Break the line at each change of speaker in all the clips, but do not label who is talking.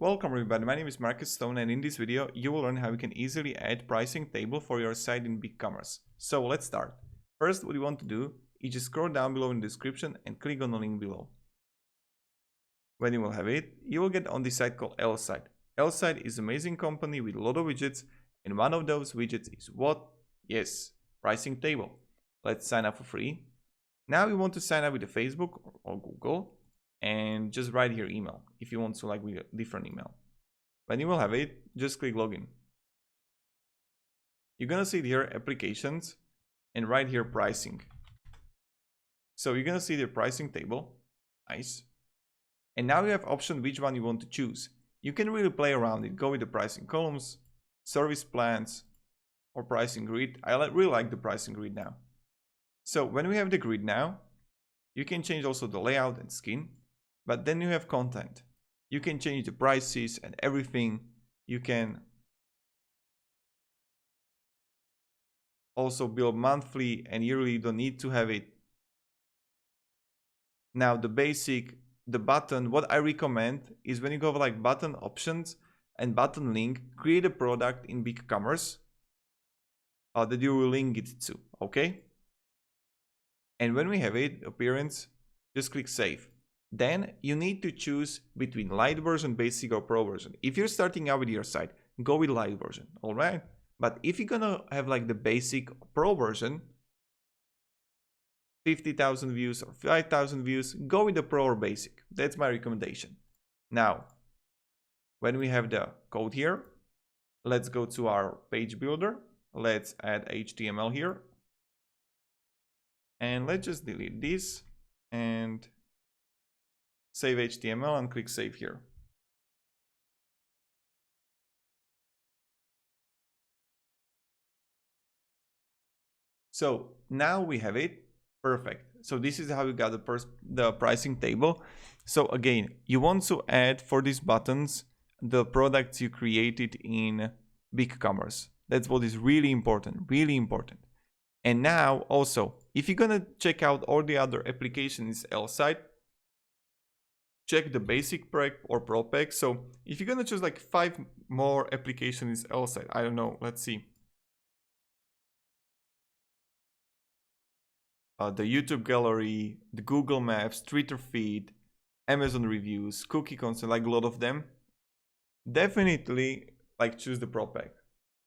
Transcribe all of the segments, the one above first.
Welcome everybody, my name is Marcus Stone, and in this video you will learn how you can easily add pricing table for your site in BigCommerce. So let's start. First, what you want to do is just scroll down below in the description and click on the link below. When you will have it, you will get on this site called Placeit. Placeit is an amazing company with a lot of widgets, and one of those widgets is what? Yes, pricing table. Let's sign up for free. Now you want to sign up with a Facebook or Google, and just write your email if you want to, like, with a different email. When you will have it, just click login. You're gonna see here applications and right here pricing. So you're gonna see the pricing table. Nice. And now you have option which one you want to choose. You can really play around it. Go with the pricing columns, service plans, or pricing grid. I really like the pricing grid now. So when we have the grid now, you can change also the layout and skin. But then you have content. You can change the prices and everything. You can also build monthly and yearly. You don't need to have it. Now the basic, the button, what I recommend is when you go like button options and button link, create a product in BigCommerce that you will link it to, okay? And when we have it, appearance, just click save. Then you need to choose between light version, basic, or pro version. If you're starting out with your site, go with light version, all right? But if you're gonna have like the basic pro version, 50,000 views or 5,000 views, go with the pro or basic. That's my recommendation. Now, when we have the code here, let's go to our page builder. Let's add HTML here. And let's just delete this and save HTML and click save here. So now we have it. Perfect. So this is how we got the pricing table. So again, you want to add for these buttons the products you created in BigCommerce. That's what is really important, really important. And now also, if you're gonna check out all the other applications in Placeit, check the basic pack or pro pack. So if you're gonna choose like 5 more applications in Placeit, I don't know, let's see. The YouTube gallery, the Google Maps, Twitter feed, Amazon reviews, cookie consent, like a lot of them. Definitely like choose the pro pack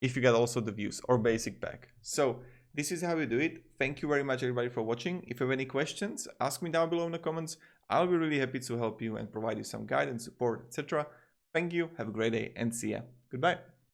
if you got also the views or basic pack. So this is how we do it. Thank you very much everybody for watching. If you have any questions, ask me down below in the comments. I'll be really happy to help you and provide you some guidance, support, etc. Thank you, have a great day, and see ya. Goodbye.